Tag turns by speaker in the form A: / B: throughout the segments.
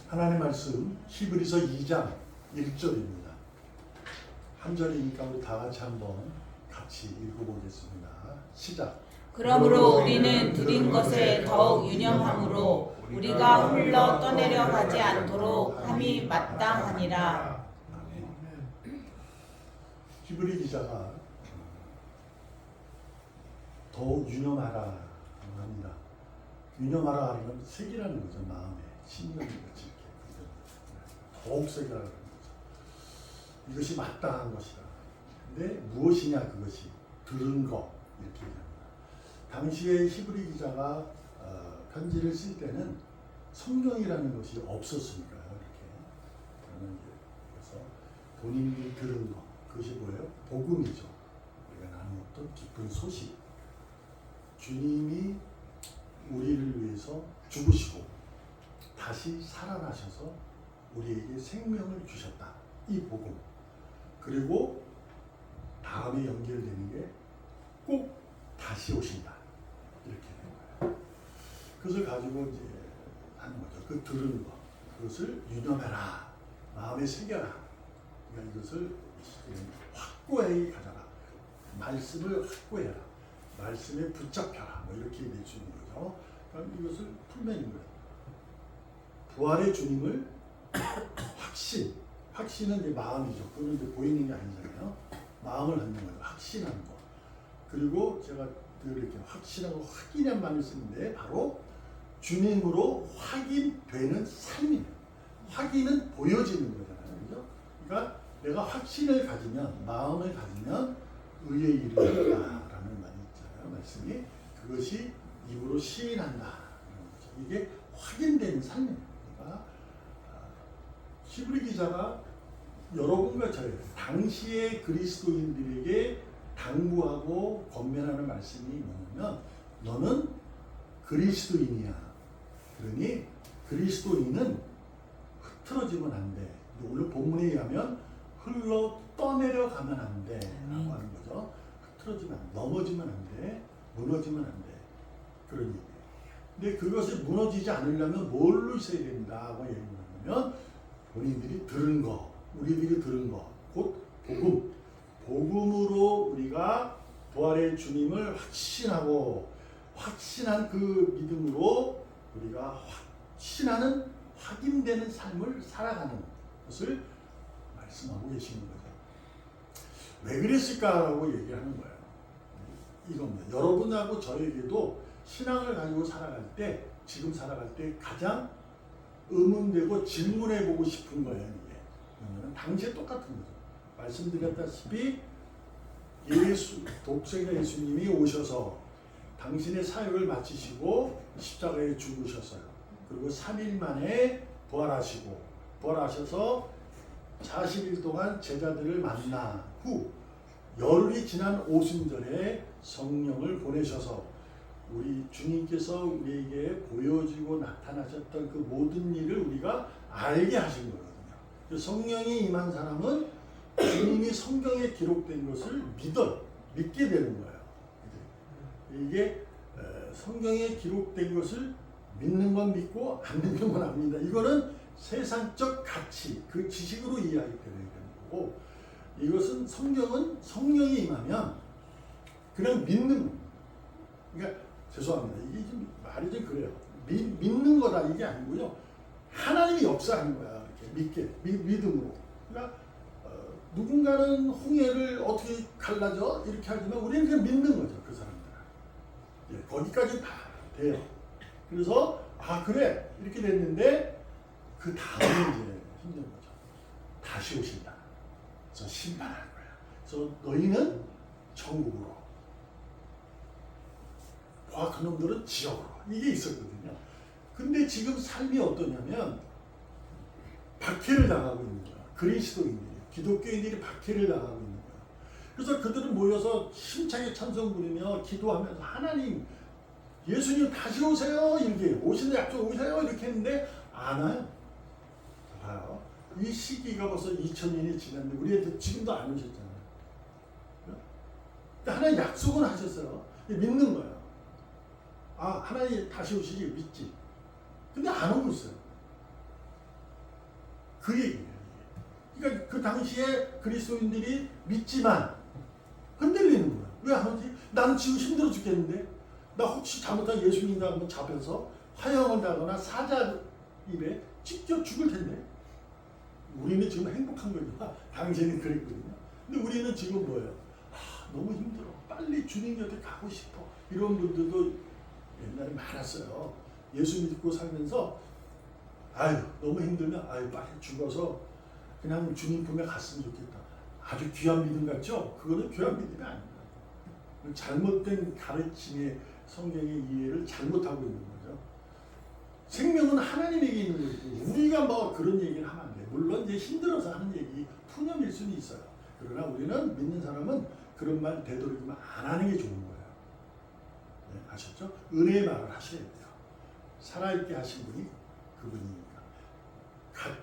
A: 하나님의 말씀 히브리서 2장 1절입니다. 한 절이니까 우리 다 같이 한번 같이 읽어보겠습니다. 시작.
B: 그러므로 우리는 드린 것에 더욱 유념함으로 우리가 흘러 떠내려 가지 않도록 함이 마땅하니라.
A: 히브리 기자가 더욱 유념하라 합니다. 유념하라 하는 건 새기라는 거죠. 마음에 신념이 같이 이렇게 더욱 새기라는 거죠. 이것이 마땅한 것이다. 근데 무엇이냐 그것이 들은 것 이렇게 얘기합니다. 당시에 히브리 기자가 편지를 쓸 때는 성경이라는 것이 없었으니까요. 이렇게 그래서 본인이 들은 것 그것이 뭐예요? 복음이죠. 우리가 나누었던 기쁜 소식. 주님이 우리를 위해서 죽으시고 다시 살아나셔서 우리에게 생명을 주셨다. 이 복음. 그리고 다음에 연결되는 게 꼭 다시 오신다. 이렇게 되는 거예요. 그것을 가지고 이제 하는 거죠. 그 들은 것. 그것을 유념해라. 마음에 새겨라. 그러니까 이것을 확고히 가져라. 말씀을 확고히 해라. 말씀에 붙잡혀라. 뭐 이렇게 낼 수 있는 거죠. 그럼 이것을 풀면인 거예요. 부활의 주님을 확신은 이제 마음이죠. 그건 이제 보이는 게 아니잖아요. 마음을 갖는 거예요. 확신하는 거. 그리고 제가 늘 이렇게 확신하고 확인한 말을 쓰는데 바로 주님으로 확인되는 삶이에요. 확인은 보여지는 거잖아요. 그죠? 그러니까 내가 확신을 가지면, 마음을 가지면 의에 이르는다라는 말이 있잖아요. 말씀이. 그것이 입으로 시인한다. 이게 확인되는 삶이에요. 그러니까 히브리 기자가 여러분과 저희 당시의 그리스도인들에게 당부하고 권면하는 말씀이 뭐냐면 너는 그리스도인이야. 그러니 그리스도인은 흐트러지면 안 돼. 오늘 본문에 의하면 흘러 떠내려 가면 안 돼. 라고 하는 거죠. 흐트러지면 안 돼. 넘어지면 안 돼. 무너지면 안 돼. 그런 얘기예요. 근데 그것이 무너지지 않으려면 뭘로 있어야 된다고 얘기하면 본인들이 들은 거, 우리들이 들은 거, 곧 복음. 복음으로 우리가 부활의 주님을 확신하고 확신한 그 믿음으로 우리가 확신하는 확인되는 삶을 살아가는 것을 말씀하고 계시는 거죠. 왜 그랬을까라고 얘기하는 거예요. 이겁니다. 여러분하고 저에게도 신앙을 가지고 살아갈 때, 지금 살아갈 때 가장 의문되고 질문해보고 싶은 거예요. 이게. 그러면 당시에 똑같은 거죠. 말씀드렸다시피 독생자 예수님이 오셔서 당신의 사역을 마치시고 십자가에 죽으셨어요. 그리고 3일 만에 부활하셔서 40일 동안 제자들을 만나 후 열흘이 지난 오순절에 성령을 보내셔서 우리 주님께서 우리에게 보여지고 나타나셨던 그 모든 일을 우리가 알게 하신 거거든요. 성령이 임한 사람은 주님이 성경에 기록된 것을 믿게 되는 거예요. 이게 성경에 기록된 것을 믿는 건 믿고 안 믿는 건 안 믿는다. 이거는 세상적 가치, 그 지식으로 이해하게 되는 거고, 이것은 성경은 성령이 임하면 그냥 믿는 겁니다. 그러니까 죄송합니다. 이게 좀 말이 좀 그래요. 믿는 거다 이게 아니고요. 하나님이 역사하는 거야. 이렇게 믿음으로. 그러니까 누군가는 홍해를 어떻게 갈라져? 이렇게 하지만 우리는 그냥 믿는 거죠. 그 사람들은. 예, 거기까지 다 돼요. 그래서 그래 이렇게 됐는데 그 다음에 이제 힘든 거죠. 다시 오신다. 저 심판할 거야. 그래서 너희는 천국으로. 그놈들은 지옥으로. 이게 있었거든요. 근데 지금 삶이 어떠냐면 박해를 당하고 있는 거야. 그리스도인들이. 기독교인들이 박해를 당하고 있는 거야. 그래서 그들은 모여서 힘차게 찬송 부르며 기도하면서 하나님, 예수님 다시 오세요. 이렇게 오시는 약속 오세요. 이렇게 했는데 안 와요. 봐요. 이 시기가 벌써 2000년이 지났는데 우리한테 지금도 안 오셨잖아요. 하나님 약속은 하셨어요. 믿는 거예요. 하나님 다시 오시기 믿지. 근데 안 오고 있어요. 그 얘기예요. 그러니까 그 당시에 그리스도인들이 믿지만 흔들리는 거야. 왜 하는지? 나는 지금 힘들어 죽겠는데 나 혹시 잘못한 예수 믿는다고 한번 잡혀서 화형을 당하거나 사자 입에 찢겨 죽을 텐데 우리는 지금 행복한 거죠. 당시에는 그랬거든요. 근데 우리는 지금 뭐예요? 너무 힘들어. 빨리 주님 곁에 가고 싶어. 이런 분들도 옛날에 많았어요. 예수 믿고 살면서 아유 너무 힘들면 아유 빨리 죽어서 그냥 주님 품에 갔으면 좋겠다. 아주 귀한 믿음 같죠? 그거는 귀한 믿음이 아닙니다. 잘못된 가르침의 성경의 이해를 잘못하고 있는 거죠. 생명은 하나님에게 있는 거고 우리가 뭐 그런 얘기를 하면 안 돼. 물론 이제 힘들어서 하는 얘기 푸념일 수는 있어요. 그러나 우리는 믿는 사람은 그런 말 되도록이면 안 하는 게 좋은 거예요. 네, 아셨죠? 은혜의 말을 하셔야 돼요. 살아있게 하신 분이 그분이니까.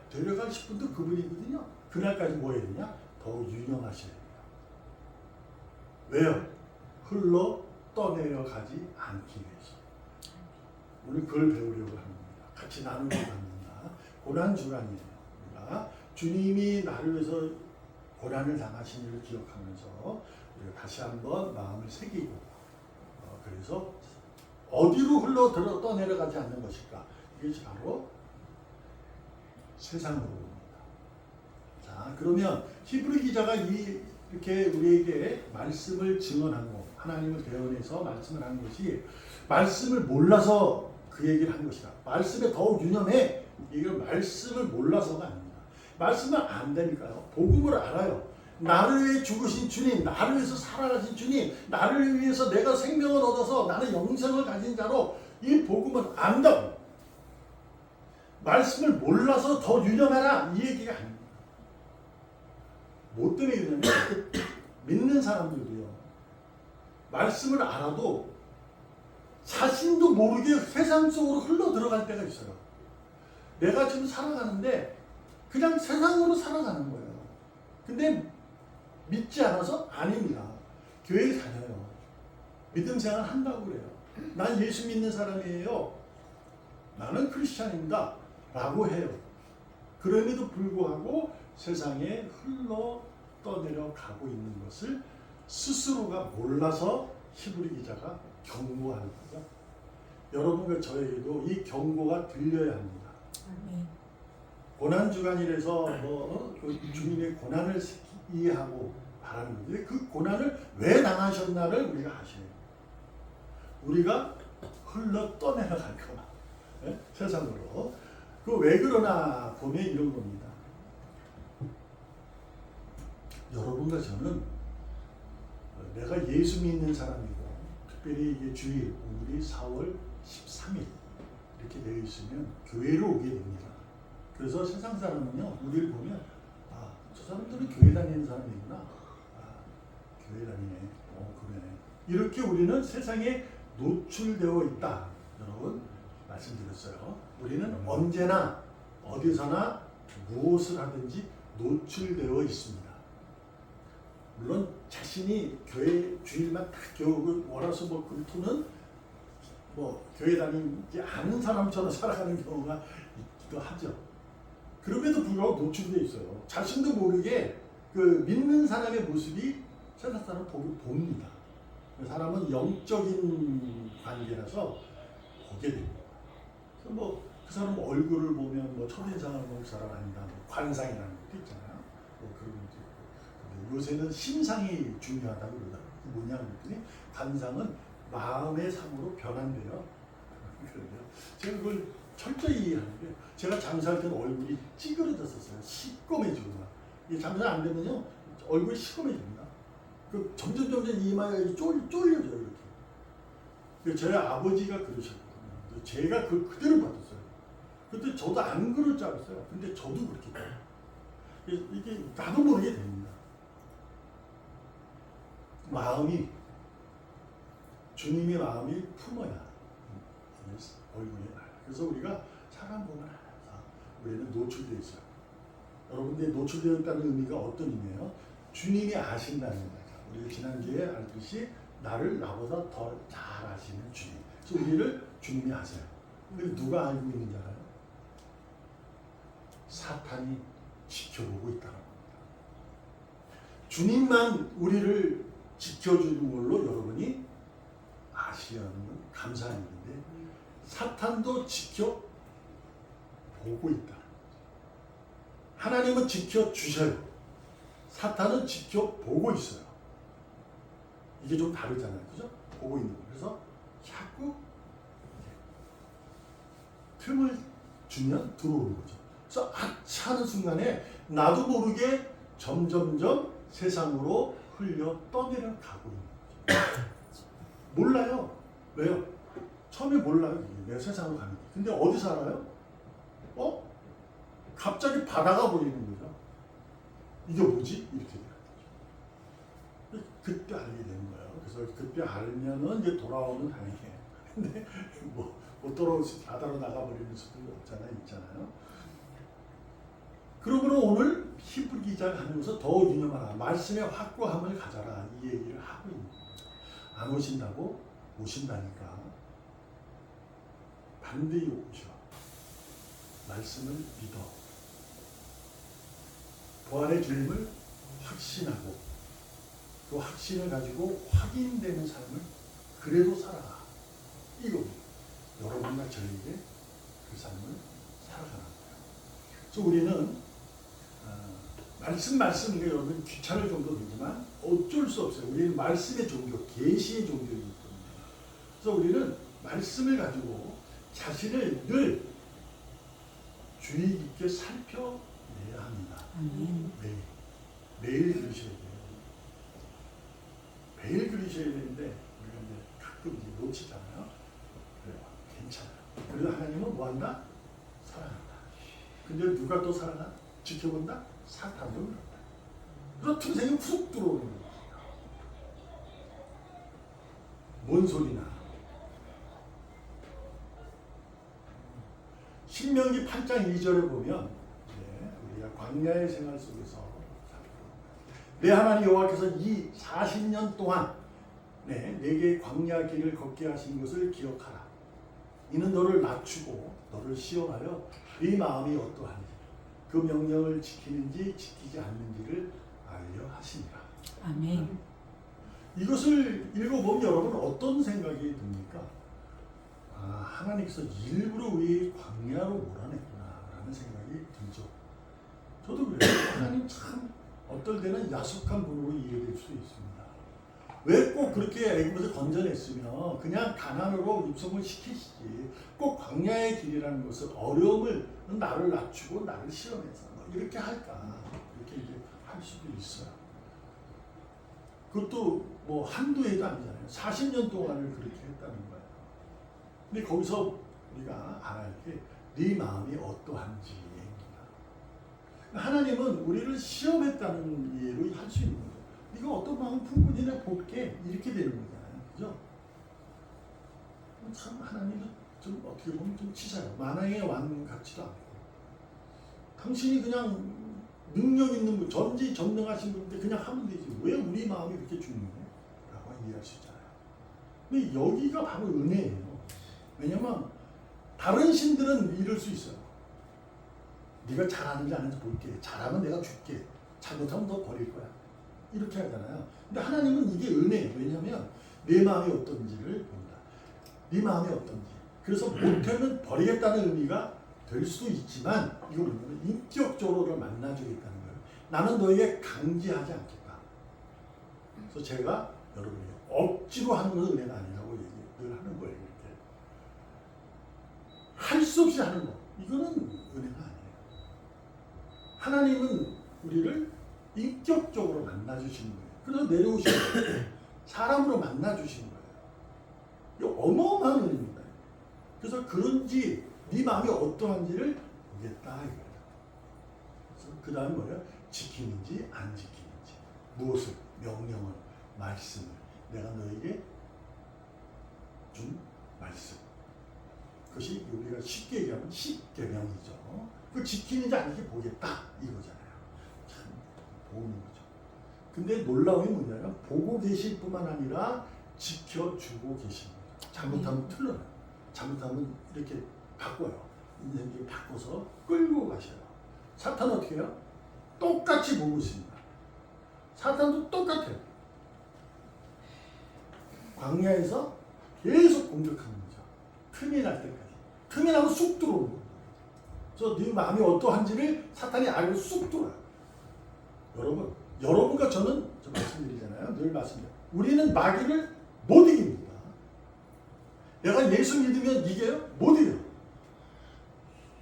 A: 데려가실 분도 그분이거든요. 그날까지 뭐 해야 되냐? 더욱 유념하셔야 돼요. 왜요? 흘러 떠내려가지 않기 위해서. 오늘 그걸 배우려고 하는 겁니다. 같이 나누고 합니다. 고난주간이에요. 우리가 주님이 나를 위해서 고난을 당하신 일을 기억하면서 우리가 다시 한번 마음을 새기고 그래서 어디로 흘러 떠내려가지 않는 것일까? 이것이 바로 세상으로 옵니다. 자, 그러면 히브리 기자가 이렇게 우리에게 말씀을 증언하고 하나님을 대언해서 말씀을 하는 것이 말씀을 몰라서 그 얘기를 한 것이다. 말씀에 더욱 유념해. 이걸 말씀을 몰라서가 아닙니다. 말씀을 안다니까요. 복음을 알아요. 나를 위해 죽으신 주님, 나를 위해서 살아가신 주님, 나를 위해서 내가 생명을 얻어서 나는 영생을 가진 자로 이 복음을 안다고. 말씀을 몰라서 더 유념해라 이 얘기가 아닙니다. 뭐 때문에 그러냐면 믿는 사람들도요. 말씀을 알아도 자신도 모르게 세상 속으로 흘러 들어갈 때가 있어요. 내가 지금 살아가는데 그냥 세상으로 살아가는 거예요. 근데 믿지 않아서 아닙니다. 교회를 다녀요. 믿음 생활 한다고 그래요. 난 예수 믿는 사람이에요. 나는 크리스찬입니다. 라고 해요. 그럼에도 불구하고 세상에 흘러 떠내려 가고 있는 것을 스스로가 몰라서 히브리 기자가 경고하는 거죠. 여러분과 저에게도 이 경고가 들려야 합니다.
B: 아멘.
A: 고난주간이라서 주님의 고난을 이해하고 바라는 건데 그 고난을 왜 당하셨나를 우리가 아셔야 돼요. 우리가 흘러 떠내려갈 거나 세상으로. 그 왜 그러나 보면 이런 겁니다. 여러분과 저는 내가 예수 믿는 사람이고 특별히 이게 주일 오늘이 4월 13일 이렇게 되어 있으면 교회로 오게 됩니다. 그래서 세상 사람은요 우리를 보면 저 사람들은 교회 다니는 사람이구나. 교회 다니네. 그러네. 이렇게 우리는 세상에 노출되어 있다. 여러분 말씀드렸어요. 우리는 언제나 어디서나 무엇을 하든지 노출되어 있습니다. 물론 자신이 교회 주일만 딱 겨우고 월화수 금토는 교회 다니지 않은 사람처럼 살아가는 경우가 있기도 하죠. 그럼에도 불구하고 노출되어 있어요. 자신도 모르게 그 믿는 사람의 모습이 세상 사람 봅니다. 사람은 영적인 관계라서 보게 됩니다. 그래서 그 사람 얼굴을 보면 첫인상을 본 사람 아닌가, 관상이라는 것도 있잖아요. 그런 것도 있고. 근데 요새는 심상이 중요하다고 그러더라고요. 뭐냐 그랬더니 관상은 마음의 상으로 변한대요. 그런데요. 제가 그걸 철저히 이해하는데 제가 장사할 때는 얼굴이 찌그러졌었어요. 시꺼매지고 이 장사 안 되면요 얼굴이 시꺼매집니다. 그 점점 이마에 쫄려져요 이렇게. 저희 아버지가 그러셨거든요. 제가 그대로 받았어요. 그때 저도 안 그럴 줄 알았어요. 근데 저도 그렇게 돼요. 이게 나도 모르게 됩니다. 마음이 주님의 마음이 품어야 얼굴에 나요. 그래서 우리가 사람 보면 항상 우리는 노출되어 있어요. 여러분들 노출되어 있다는 의미가 어떤 의미예요? 주님이 아신다는 거죠. 우리가 지난주에 알듯이 나보다 더 잘 아시는 주님. 그래서 우리를 주님이 아세요. 근데 누가 알고 있는 줄 알아요? 사탄이 지켜보고 있다는 겁니다. 주님만 우리를 지켜주는 걸로 여러분이 아시는 건 감사한 일인데 사탄도 지켜보고 있다. 하나님은 지켜주셔요. 사탄은 지켜보고 있어요. 이게 좀 다르잖아요. 그죠? 보고 있는 거. 그래서 자꾸 틈을 주면 들어오는 거죠. 그래서 하는 순간에 나도 모르게 점점점 세상으로 흘려 떠내려 가고 있는 거죠. 몰라요. 왜요? 처음에 몰라요. 내가 세상으로 가는 게. 근데 어디 살아요? 갑자기 바다가 보이는 거죠. 이게 뭐지? 이렇게 돼요. 그때 알게 되는 거예요. 그래서 그때 알면은 이제 돌아오면 다행이에요. 근데 못 돌아올 수, 바다로 나가버리는 수도 있잖아요. 그러므로 오늘 히브리 기자가 하는 것은 더 유념하라. 말씀의 확고함을 가져라. 이 얘기를 하고 있는 거예요. 안 오신다고? 오신다니까. 반드시 오셔. 말씀을 믿어. 부활의 주님을 확신하고 그 확신을 가지고 확인되는 삶을 그래도 살아가. 이겁니다. 여러분과 저에게 그 삶을 살아가는 거예요. 그래서 우리는 말씀 이게 여러분 귀찮을 정도 되지만 어쩔 수 없어요. 우리는 말씀의 종교, 계시의 종교이기 때문에. 그래서 우리는 말씀을 가지고 자신을 늘 주의 깊게 살펴내야 합니다. 매일 그러셔야 돼요. 매일 그러셔야 되는데 우리가 이제 가끔 이제 놓치잖아요. 그래요. 괜찮아요. 그래도 하나님은 뭐한다? 사랑한다. 근데 누가 또 사랑한다? 지켜본다? 사탄도 그런다. 그래서 틈새에 훅 들어오는 거예요. 뭔 소리나? 신명기 8장 2절에 보면 우리가 광야의 생활 속에서 내 하나님 여호와께서 이 40년 동안 내게 광야 길을 걷게 하신 것을 기억하라. 이는 너를 낮추고 너를 시험하여 네 마음이 어떠하니 그 명령을 지키는지 지키지 않는지를 알려 하시니라.
B: 아멘.
A: 이것을 읽어보면 여러분 어떤 생각이 듭니까? 하나님께서 일부러 우리 광야로 몰아냈구나 라는 생각이 들죠. 저도 그래요. 하나님 참 어떨 때는 야속한 분으로 이해될 수 있습니다. 왜 꼭 그렇게 애굽에서 건져냈으면 그냥 가나안으로 입성을 시키시지 꼭 광야의 길이라는 것을 어려움을 나를 낮추고 나를 시험해서 이렇게 할까 이렇게 이제 할 수도 있어요. 그것도 뭐 한두 해도 아니잖아요. 40년 동안을 그렇게 했다는 거예요. 근데 거기서 우리가 알아야 할 게 네 마음이 어떠한지 하나님은 우리를 시험했다는 이해로 할 수 있는 거죠. 네가 어떤 마음 품고 내가 볼게 이렇게 되는 거잖아요. 그죠? 참 하나님은 좀 어떻게 보면 좀 치사해요. 만왕의 왕 같지도 않고 당신이 그냥 능력 있는 분, 전지전능하신 분인데 그냥 하면 되지. 왜 우리 마음이 그렇게 중요해? 라고 이해할 수 있잖아요. 근데 여기가 바로 은혜예요. 왜냐면 다른 신들은 이럴 수 있어요. 네가 잘하는지 안 하는지 볼게. 잘하면 내가 줄게. 잘못하면 너 버릴 거야. 이렇게 하잖아요. 근데 하나님은 이게 은혜예요. 왜냐하면 내 마음이 어떤지를 본다. 네 마음이 어떤지. 그래서 못하면 버리겠다는 의미가 될 수도 있지만 이거 뭐냐면 인격적으로 만나주겠다는 거예요. 나는 너에게 강제하지 않겠다. 그래서 제가 여러분에게 억지로 하는 것은 은혜가 아니라고 얘기를 하는 거예요. 이렇게 할 수 없이 하는 거. 이거는 은혜가 아니에요. 하나님은 우리를 인격적으로 만나주시는 거예요. 그래서 내려오시는 거예요. 사람으로 만나주시는 거예요. 이거 어마어마한 은혜입니다. 그래서 그런지 네 마음이 어떠한지를 보겠다 이거예요. 그래서 그 다음에 뭐예요? 지키는지 안 지키는지 무엇을? 명령을, 말씀을 내가 너에게 준 말씀 그것이 우리가 쉽게 얘기하면 십계명이죠. 그 지키는지 아닌지 보겠다 이거잖아요. 참 보는 거죠. 근데 놀라운 게 뭐냐면 보고 계실 뿐만 아니라 지켜주고 계신 거예요. 잘못하면 틀려요. 잘못하면 이렇게 바꿔요. 이제 바꿔서 끌고 가셔요. 사탄은 어떻게 해요? 똑같이 보고 있습니다. 사탄도 똑같아요. 광야에서 계속 공격하는 거죠. 틈이 날 때까지. 틈이 나면 쑥 들어오는 거예요. 그래서 네 마음이 어떠한지를 사탄이 알고 쑥 들어와요. 여러분과 저는 저 말씀드리잖아요. 늘 말씀드려요. 우리는 마귀를 못 이깁니다. 내가 예수 믿으면 이겨요? 못 이겨요.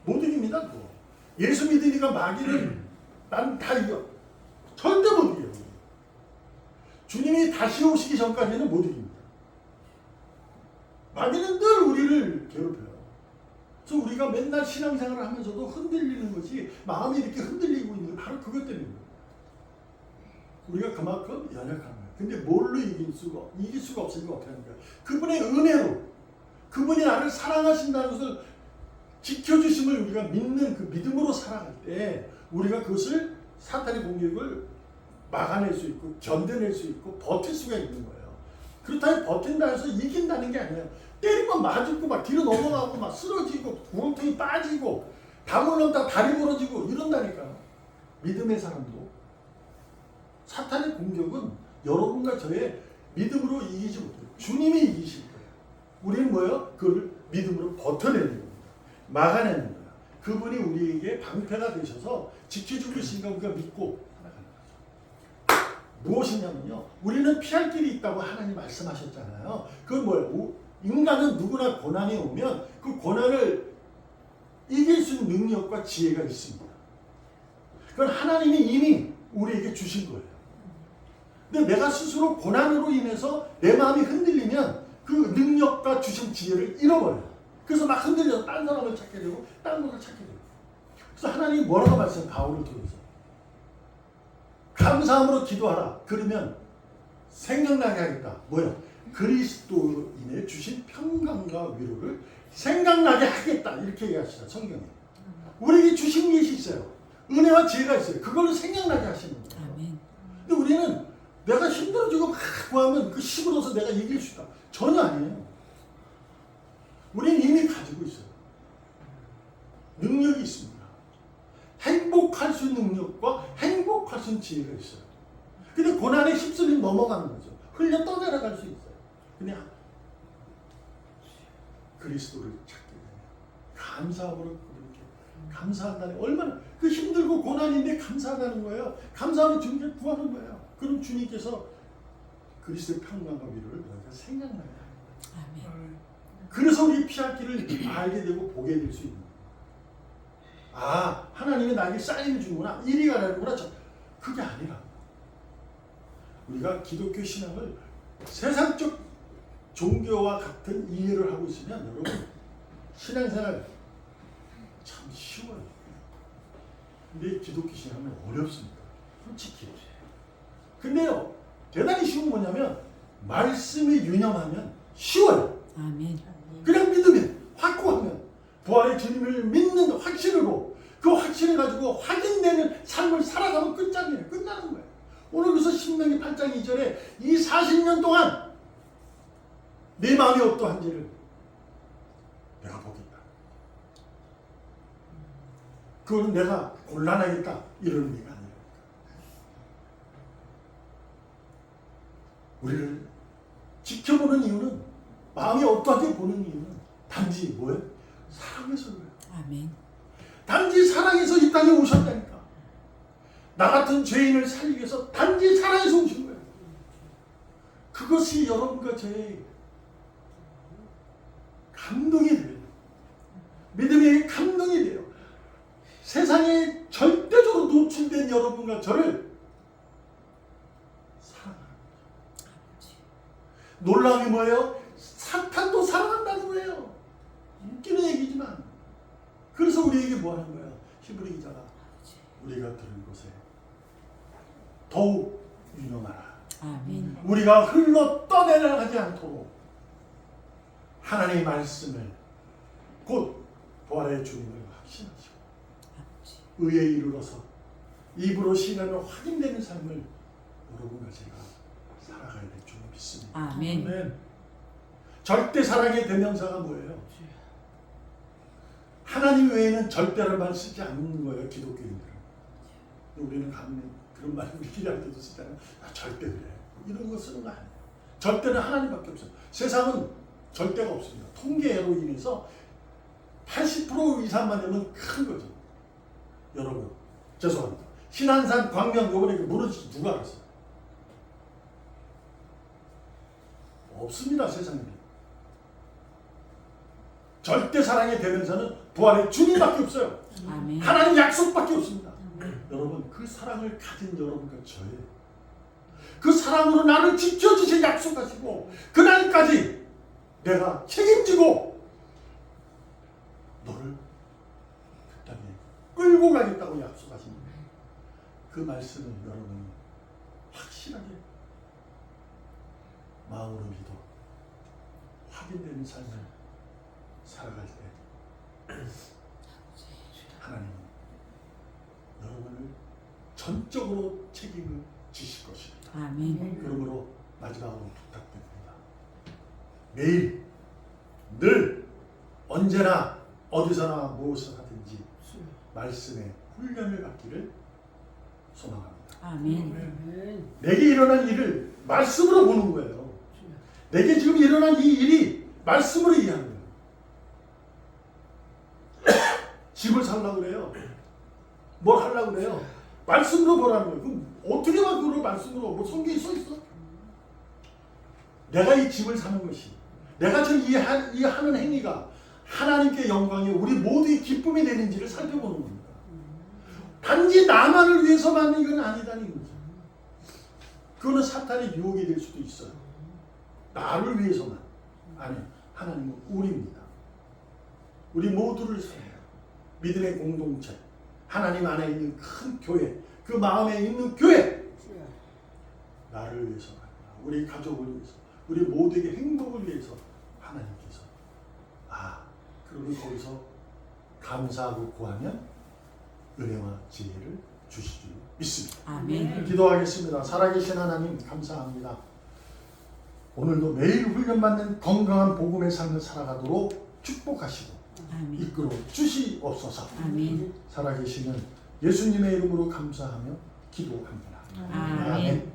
A: 못 이깁니다. 그거. 예수 믿으니까 마귀를 난 다 이겨. 절대 못 이겨요. 주님이 다시 오시기 전까지는 못 이깁니다. 마귀는 늘 우리를 괴롭혀요. 그래서 우리가 맨날 신앙생활을 하면서도 흔들리는 것이 마음이 이렇게 흔들리고 있는 게 바로 그것 때문입니다. 우리가 그만큼 연약한 거예요. 근데 뭘로 이길 수가 없으니까 어떻게 하는 거예요? 그분의 은혜로, 그분이 나를 사랑하신다는 것을 지켜주심을 우리가 믿는 그 믿음으로 살아갈 때 우리가 그것을 사탄의 공격을 막아낼 수 있고 견뎌낼 수 있고 버틸 수가 있는 거예요. 그렇다고 버틴다 해서 이긴다는 게 아니에요. 때리면 맞고 막 뒤로 넘어가고 막 쓰러지고 구렁텅이 빠지고 다물렁다 다리 부러지고 이런다니까. 믿음의 사람도 사탄의 공격은 여러분과 저의 믿음으로 이기지 못해요. 주님이 이기실 거예요. 우리는 뭐예요? 그걸 믿음으로 버텨내는 겁니다. 막아내는 거예요. 그분이 우리에게 방패가 되셔서 지켜주고 있으니까 우리가 믿고 살아가는 거죠. 무엇이냐면요. 우리는 피할 길이 있다고 하나님 말씀하셨잖아요. 그건 뭐예요? 인간은 누구나 고난이 오면 그 고난을 이길 수 있는 능력과 지혜가 있습니다. 그건 하나님이 이미 우리에게 주신 거예요. 근데 내가 스스로 고난으로 인해서 내 마음이 흔들리면 그 능력과 주신 지혜를 잃어버려요. 그래서 막 흔들려서 딴 사람을 찾게 되고 딴 것을 찾게 되고. 그래서 하나님이 뭐라고 말씀해요? 바울을 통해서 감사함으로 기도하라. 그러면 생각나게 하겠다. 뭐요? 그리스도인의 주신 평강과 위로를 생각나게 하겠다. 이렇게 얘기하시다. 성경에. 우리에게 주신 것이 있어요. 은혜와 지혜가 있어요. 그걸로 생각나게 하시는 거예요.
B: 아멘.
A: 근데 우리는 내가 힘들어지고 막 구하면 그 힘으로서 내가 이길 수 있다. 전혀 아니에요. 우리는 이미 가지고 있어요. 능력이 있습니다. 행복할 수 있는 능력과 행복할 수 있는 지혜가 있어요. 근데 고난에 휩쓸림 넘어가는 거죠. 흘려 떠내려갈 수 있어요. 그냥 그리스도를 찾게 되면 감사함으로 그렇게 감사한다는 얼마나 그 힘들고 고난인데 감사하다는 거예요. 감사하는 주님께 구하는 거예요. 그럼 주님께서 그리스도의 평강과 위로를 너희가 생각나게 합니다.
B: 아멘.
A: 그래서 우리 피할 길을 알게 되고 보게 될 수 있는 거예요. 아, 하나님이 나에게 사인을 주는구나. 이리 가라는구나. 그게 아니라 우리가 기독교 신앙을 세상적 종교와 같은 이해를 하고 있으면 여러분 신앙생활 참 쉬워요. 근데 기독교 신앙은 어렵습니다. 솔직히. 근데요, 대단히 쉬운 건 뭐냐면 말씀이 유념하면 쉬워요.
B: 아멘.
A: 그냥 믿으면, 확고하면 부활의 주님을 믿는 확신으로 그 확신을 가지고 확인되는 삶을 살아가면 끝장이에요. 끝나는 거예요. 오늘 그래서 신명기 8장 2절에 이 40년 동안 내 마음이 어떠한지를 내가 보겠다. 그거는 내가 곤란하겠다. 이런 의미가 아니라 우리를 지켜보는 이유는 마음이 어떠하게 보는 이유는 단지 뭐예요? 사랑해서 그래요.
B: 아멘.
A: 단지 사랑해서 이 땅에 오셨다니까. 나 같은 죄인을 살리기 위해서 단지 사랑해서 오신 거예요. 그것이 여러분과 저의 감동이 돼요. 믿음의 감동이 돼요. 세상에 절대적으로 노출된 여러분과 저를 사랑하는 거죠. 놀라운 게 뭐예요? 사탄도 사랑한다는 거예요. 웃기는 얘기지만. 그래서 우리에게 뭐 하는 거예요? 히브리 기자가 우리가 들은 것에 더욱 유념하라.
B: 아멘.
A: 우리가 흘러 떠내려가지 않도록 하나님의 말씀을 곧 부활의 주님을 확신하시고 의에 이르러서 입으로 신앙을 확인되는 삶을 여러분과 제가 살아가야 될 줄 믿습니다.
B: 아멘.
A: 아멘. 절대 사랑의 대명사가 뭐예요? 하나님 외에는 절대란 말 쓰지 않는 거예요. 기독교인들은. 우리는 가면 그런 말을 우리끼리 할 때도 쓰잖아요. 절대 그래. 이런 거 쓰는 거 아니에요. 절대는 하나님밖에 없어요. 세상은 절대가 없습니다. 통계로 인해서 80% 이상만 되면 큰 거죠. 여러분, 죄송합니다. 신안산 광명 요번에 무너지지 누가 알았어요? 없습니다. 세상에. 절대 사랑의 대명사는 부활의 주님밖에 없어요.
B: 아멘.
A: 하나님 약속밖에 없습니다. 여러분, 그 사랑을 가진 여러분과 저예요. 그 사랑으로 나를 지켜주실 약속하시고 그날까지 내가 책임지고 너를 그 땅에 끌고 가겠다고 약속하신 그 말씀을 여러분이 확실하게 마음으로 믿어 확인되는 삶을 살아갈 때 하나님은 여러분을 전적으로 책임을 지실 것입니다.
B: 아멘.
A: 그러므로 마지막으로 부탁드립니다. 매일, 늘, 언제나, 어디서나 무엇을 하든지 말씀의 훈련을 받기를 소망합니다.
B: 아멘.
A: 내게 일어난 일을 말씀으로 보는 거예요. 내게 지금 일어난 이 일이 말씀으로 이해하는 거예요. 집을 살려고 그래요. 뭘 하려고 그래요. 말씀으로 보라는 거예요. 그럼 어떻게만 그걸 말씀으로 뭐 성경에 써 있어? 내가 이 집을 사는 것이, 내가 지금 이 하는 행위가 하나님께 영광이 우리 모두의 기쁨이 되는지를 살펴보는 겁니다. 단지 나만을 위해서만 이건 아니다는 거죠. 그거는 사탄의 유혹이 될 수도 있어요. 나를 위해서만. 아니, 하나님은 우리입니다. 우리 모두를 사랑해요. 믿음의 공동체, 하나님 안에 있는 큰 교회, 그 마음에 있는 교회. 나를 위해서, 우리 가족을 위해서, 우리 모두에게 행복을 위해서 하나님께서 그러면 거기서 감사하고 구하면 은혜와 지혜를 주실 줄 믿습니다.
B: 아멘.
A: 기도하겠습니다. 살아계신 하나님 감사합니다. 오늘도 매일 훈련받는 건강한 복음의 삶을 살아가도록 축복하시고
B: 아멘.
A: 이끌어 주시옵소서.
B: 아멘.
A: 살아계시는 예수님의 이름으로 감사하며 기도합니다.
B: 아멘.